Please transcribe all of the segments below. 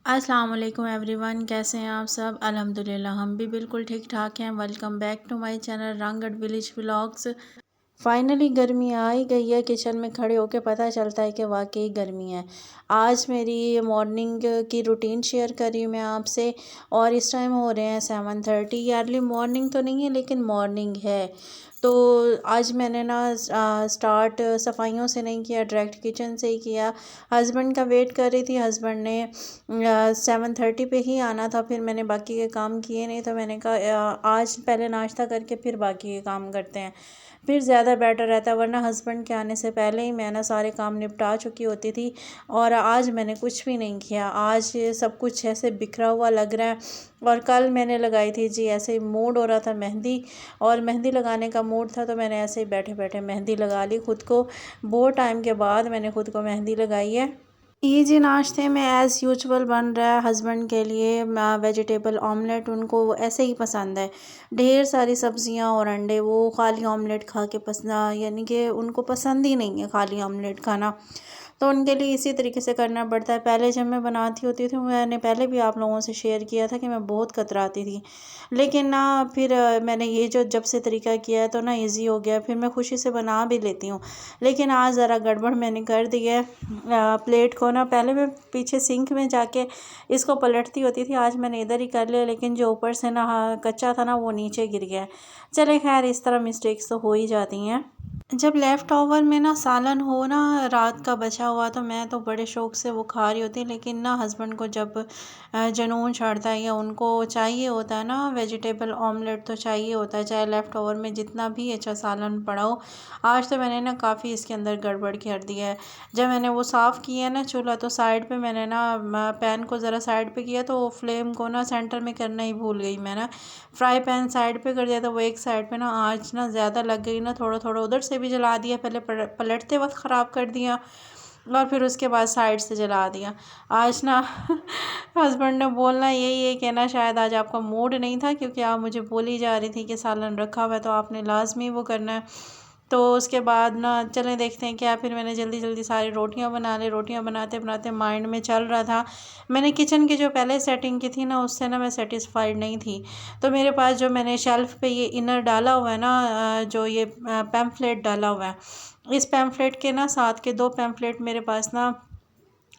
अस्सलाम वालेकुम एवरीवन, कैसे हैं आप सब। अल्हम्दुलिल्लाह हम भी बिल्कुल ठीक ठाक हैं। Welcome back to my channel Ramgarh village vlogs. Finally गर्मी आ ही गई है। किचन में खड़े होकर पता चलता है कि वाकई गर्मी है। आज मेरी मॉर्निंग की रूटीन शेयर कर रही हूँ मैं आपसे। और इस टाइम हो रहे हैं 7:30। अर्ली मॉर्निंग तो नहीं है लेकिन मॉर्निंग है। तो आज मैंने ना स्टार्ट सफाइयों से नहीं किया, डायरेक्ट किचन से ही किया। हस्बैंड का वेट कर रही थी। हस्बैंड ने 7:30 पे ही आना था। फिर मैंने बाकी के काम किए नहीं, तो मैंने कहा आज पहले नाश्ता करके फिर बाकी के काम करते हैं, फिर ज़्यादा बेटर रहता है। वरना हस्बैंड के आने से पहले ही मैं ना सारे काम निपटा चुकी होती थी। और आज मैंने कुछ भी नहीं किया। आज सब कुछ ऐसे बिखरा हुआ लग रहा है। और कल मैंने लगाई थी जी, ऐसे ही मूड हो रहा था मेहंदी, और मेहंदी लगाने का मूड था, तो मैंने ऐसे ही बैठे बैठे मेहंदी लगा ली खुद को। बहुत टाइम के बाद मैंने खुद को मेहंदी लगाई है। ये जी नाश्ते में एज़ यूजुअल बन रहा है हस्बैंड के लिए वेजिटेबल ऑमलेट। उनको वो ऐसे ही पसंद है। ढेर सारी सब्जियां और अंडे, वो खाली ऑमलेट खा के पसंद, यानी कि उनको पसंद ही नहीं है खाली ऑमलेट खाना। तो उनके लिए इसी तरीके से करना पड़ता है। पहले जब मैं बनाती होती थी, मैंने पहले भी आप लोगों से शेयर किया था कि मैं बहुत कतराती थी। लेकिन ना फिर मैंने ये जो जब से तरीका किया है तो ना इजी हो गया। फिर मैं खुशी से बना भी लेती हूँ। लेकिन आज ज़रा गड़बड़ मैंने कर दी है। प्लेट को ना, पहले मैं पीछे सिंक में जाके इसको पलटती होती थी, आज मैंने इधर ही कर लिया। लेकिन जो ऊपर से ना कच्चा था ना, वो नीचे गिर गया। चले खैर, इस तरह मिस्टेक्स तो हो ही जाती हैं। जब लेफ़्ट ओवर में ना सालन हो ना, रात का बचा हुआ, तो मैं तो बड़े शौक़ से वो खा रही होती। लेकिन ना हस्बैंड को जब जुनून चढ़ता है या उनको चाहिए होता है ना वेजिटेबल ऑमलेट, तो चाहिए होता है चाहे लेफ़्ट ओवर में जितना भी अच्छा सालन पड़ा हो। आज तो मैंने ना काफ़ी इसके अंदर गड़बड़ कर दी है। जब मैंने वो साफ़ किया ना चूल्हा, तो साइड पे मैंने ना पैन को ज़रा साइड पे किया, तो फ्लेम को ना सेंटर में करना ही भूल गई मैं ना। फ्राई पैन साइड पे कर दिया, तो वो एक साइड पे ना आँच ना ज़्यादा लग गई ना, थोड़ा थोड़ा उधर से भी जला दिया। पहले पलटते वक्त ख़राब कर दिया, और फिर उसके बाद साइड से जला दिया। आज ना हस्बैंड ने बोलना यही है कि ना शायद आज आपका मूड नहीं था, क्योंकि आप मुझे बोली जा रही थी कि सालन रखा हुआ है तो आपने लाजमी वो करना है। तो उसके बाद ना चलें देखते हैं क्या। फिर मैंने जल्दी जल्दी सारी रोटियां बना ली। रोटियां बनाते बनाते माइंड में चल रहा था, मैंने किचन की जो पहले सेटिंग की थी ना, उससे ना मैं सेटिस्फाइड नहीं थी। तो मेरे पास जो मैंने शेल्फ़ पे ये इनर डाला हुआ है ना, जो ये पैम्फलेट डाला हुआ है, इस पैम्फलेट के ना साथ के 2 पैम्फलेट मेरे पास ना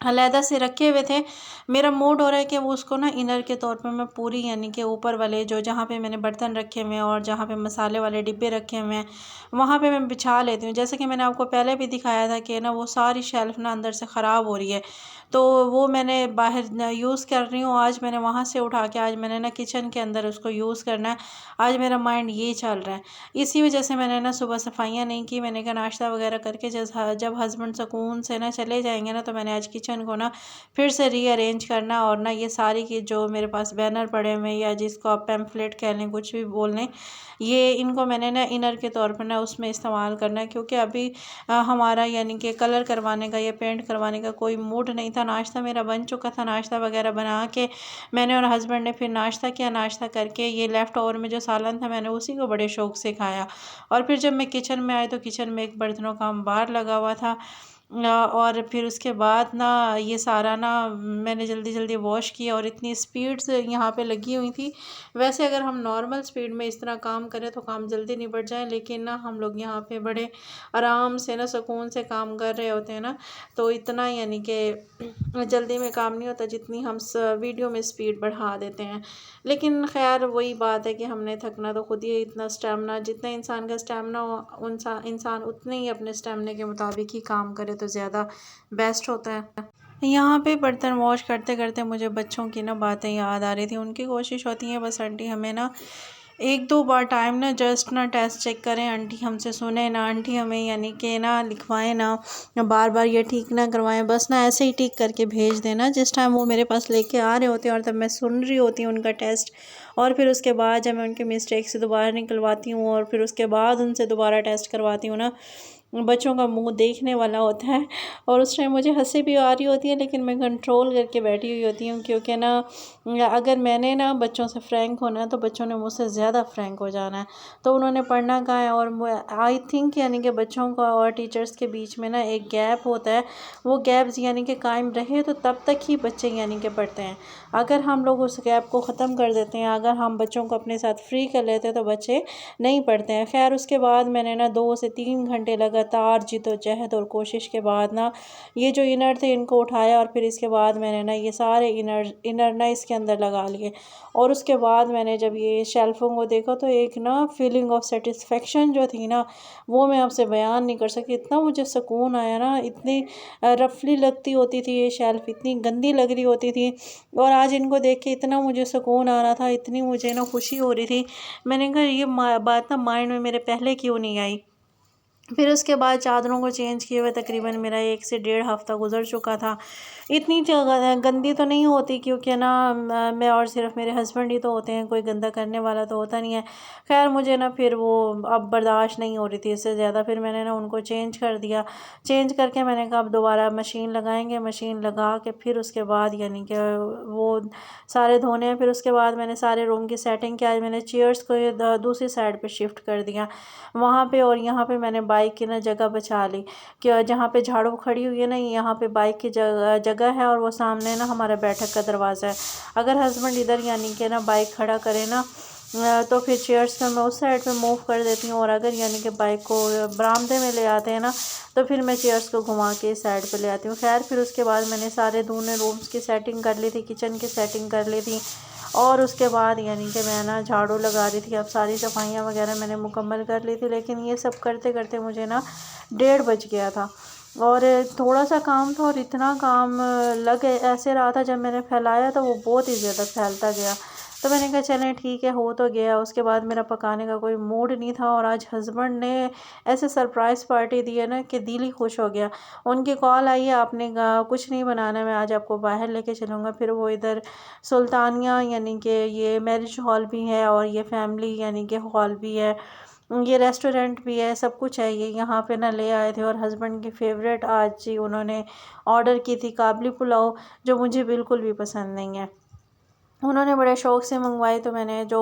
अलहदा से रखे हुए थे। मेरा मूड हो रहा है कि वो उसको ना इनर के तौर पे मैं पूरी, यानी कि ऊपर वाले जो जहाँ पे मैंने बर्तन रखे हुए हैं और जहाँ पे मसाले वाले डिब्बे रखे हुए हैं, वहाँ पे मैं बिछा लेती हूँ। जैसे कि मैंने आपको पहले भी दिखाया था कि ना वो सारी शेल्फ़ ना अंदर से ख़राब हो रही है, तो वो मैंने बाहर यूज़ कर रही हूँ। आज मैंने वहाँ से उठा के आज मैंने ना किचन के अंदर उसको यूज़ करना है। आज मेरा माइंड ये चल रहा है। इसी वजह से मैंने ना सुबह सफाइयाँ नहीं की। मैंने कहा नाश्ता वगैरह करके जब हस्बैंड सुकून से ना चले जाएंगे ना, तो मैंने आज किचन को ना फिर से रीअरेंज करना, और ना ये सारी की जो मेरे पास बैनर पड़े हुए हैं, या जिसको आप पैम्फलेट कह लें, कुछ भी बोल लें, ये इनको मैंने ना इनर के तौर पर ना उसमें इस्तेमाल करना है। क्योंकि अभी हमारा यानी कि कलर करवाने का या पेंट करवाने का कोई मूड नहीं था। नाश्ता मेरा बन चुका था। नाश्ता वगैरह बना के मैंने और हस्बैंड ने फिर नाश्ता किया। नाश्ता करके ये लेफ़्ट ओवर में जो सालन था, मैंने उसी को बड़े शौक़ से खाया। और फिर जब मैं किचन में आई, तो किचन में एक बर्तनों का अंबार लगा हुआ था। और फिर उसके बाद ना ये सारा ना मैंने जल्दी जल्दी वॉश किया, और इतनी स्पीड से यहाँ पे लगी हुई थी। वैसे अगर हम नॉर्मल स्पीड में इस तरह काम करें तो काम जल्दी निपट जाए, लेकिन ना हम लोग यहाँ पे बड़े आराम से ना सुकून से काम कर रहे होते हैं ना, तो इतना यानी कि जल्दी में काम नहीं होता जितनी हम वीडियो में स्पीड बढ़ा देते हैं। लेकिन खैर वही बात है कि हमने थकना तो खुद ही है। इतना स्टेमिना, जितना इंसान का स्टेमिना हो, इंसान उतने ही अपने स्टेमिना के मुताबिक ही काम करे तो ज़्यादा बेस्ट होता है। यहाँ पे बर्तन वॉश करते करते मुझे बच्चों की ना बातें याद आ रही थी। उनकी कोशिश होती है बस आंटी हमें ना एक दो बार टाइम ना जस्ट ना टेस्ट चेक करें, आंटी हमसे सुने ना, आंटी हमें यानी कि ना लिखवाएं ना, बार बार ये ठीक ना करवाएं, बस ना ऐसे ही ठीक करके भेज देना। जिस टाइम वो मेरे पास लेके आ रहे होते हैं और तब मैं सुन रही होती हूँ उनका टेस्ट, और फिर उसके बाद जब मैं उनके मिस्टेक से दोबारा निकलवाती हूँ और फिर उसके बाद उनसे दोबारा टेस्ट करवाती हूँ ना, बच्चों का मुंह देखने वाला होता है। और उस टाइम मुझे हंसी भी आ रही होती है, लेकिन मैं कंट्रोल करके बैठी हुई होती हूँ, क्योंकि ना अगर मैंने ना बच्चों से फ्रैंक होना है तो बच्चों ने मुझसे ज़्यादा फ्रैंक हो जाना है। तो उन्होंने पढ़ना कहाँ है। और आई थिंक यानी कि बच्चों का और टीचर्स के बीच में ना एक गैप होता है, वो गैप यानी कि कायम रहे तो तब तक ही बच्चे यानी कि पढ़ते हैं। अगर हम लोग उस गैप को ख़त्म कर देते हैं, अगर हम बच्चों को अपने साथ फ्री कर लेते हैं, तो बच्चे नहीं पढ़ते हैं। खैर उसके बाद मैंने ना 2 से 3 घंटे लगातार जिद्दोजहद और कोशिश के बाद ना ये जो इनर थे इनको उठाया, और फिर इसके बाद मैंने ना ये सारे इनर ना इसके अंदर लगा लिए। और उसके बाद मैंने जब ये शेल्फों को देखा तो एक ना फीलिंग ऑफ सेटिस्फेक्शन जो थी ना, वो मैं आपसे बयान नहीं कर सकती। इतना मुझे सुकून आया ना, इतनी रफली लगती होती थी ये शेल्फ़, इतनी गंदी लग रही होती थी, और आज इनको देख के इतना मुझे सुकून आ रहा था, इतनी मुझे ना खुशी हो रही थी। मैंने कहा ये बात ना माइंड में मेरे पहले क्यों नहीं आई। फिर उसके बाद चादरों को चेंज किए हुए तकरीबन मेरा 1 से डेढ़ हफ़्ता गुज़र चुका था। इतनी गंदी तो नहीं होती, क्योंकि ना मैं और सिर्फ़ मेरे हस्बैंड ही तो होते हैं, कोई गंदा करने वाला तो होता नहीं है। ख़ैर मुझे ना फिर वो अब बर्दाश्त नहीं हो रही थी इससे ज़्यादा, फिर मैंने ना उनको चेंज कर दिया। चेंज करके मैंने कहा अब दोबारा मशीन लगाएँगे, मशीन लगा के फिर उसके बाद यानी कि वो सारे धोने हैं। फिर उसके बाद मैंने सारे रूम की सेटिंग की। आज मैंने चेयर्स को दूसरी साइड पे शिफ्ट कर दिया वहाँ पे, और यहाँ पे मैंने बाइक की ना जगह बचा ली कि जहाँ पे झाड़ू खड़ी हुई है ना, यहाँ पे बाइक की जगह है, और वो सामने ना हमारा बैठक का दरवाज़ा है। अगर हस्बैंड इधर यानी कि ना बाइक खड़ा करे ना, तो फिर चेयर्स को मैं उस साइड पे मूव कर देती हूँ, और अगर यानी कि बाइक को बरामदे में ले आते हैं ना, तो फिर मैं चेयर्स को घुमा के इस साइड पे ले आती हूँ। खैर फिर उसके बाद मैंने सारे दूसरे रूम्स की सेटिंग कर ली थी, किचन की सेटिंग कर ली थी, और उसके बाद यानी कि मैं ना झाड़ू लगा रही थी। अब सारी सफाइयाँ वगैरह मैंने मुकम्मल कर ली थी, लेकिन ये सब करते करते मुझे ना 1:30 बज गया था। और थोड़ा सा काम था, और इतना काम लग ऐसे रहा था, जब मैंने फैलाया तो वो बहुत ही ज़्यादा फैलता गया। तो मैंने कहा चलें ठीक है, हो तो गया। उसके बाद मेरा पकाने का कोई मूड नहीं था, और आज हस्बैंड ने ऐसे सरप्राइज़ पार्टी दी है ना कि दिल ही खुश हो गया। उनकी कॉल आई है, आपने कहा कुछ नहीं बनाना, मैं आज आपको बाहर लेके चलूँगा। फिर वो इधर सुल्तानिया यानी कि ये मैरिज हॉल भी है, और ये फैमिली यानी कि हॉल भी है, ये रेस्टोरेंट भी है, सब कुछ है। ये यहाँ पे ना ले आए थे, और हस्बैंड की फ़ेवरेट आज ही उन्होंने ऑर्डर की थी काबली पुलाव, जो मुझे बिल्कुल भी पसंद नहीं है। उन्होंने बड़े शौक़ से मंगवाई, तो मैंने जो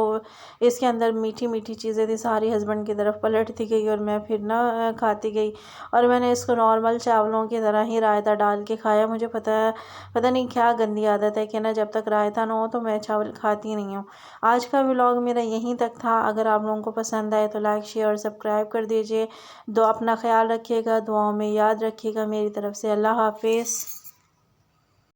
इसके अंदर मीठी मीठी चीज़ें थी सारी हस्बैंड की तरफ पलटती गई, और मैं फिर ना खाती गई। और मैंने इसको नॉर्मल चावलों की तरह ही रायता डाल के खाया। मुझे पता नहीं क्या गंदी आदत है कि ना जब तक रायता ना हो तो मैं चावल खाती नहीं हूँ। आज का व्लॉग मेरा यहीं तक था। अगर आप लोगों को पसंद आए तो लाइक शेयर और सब्सक्राइब कर दीजिए। अपना ख्याल रखिएगा, दुआओं में याद रखिएगा। मेरी तरफ से अल्लाह हाफिज़।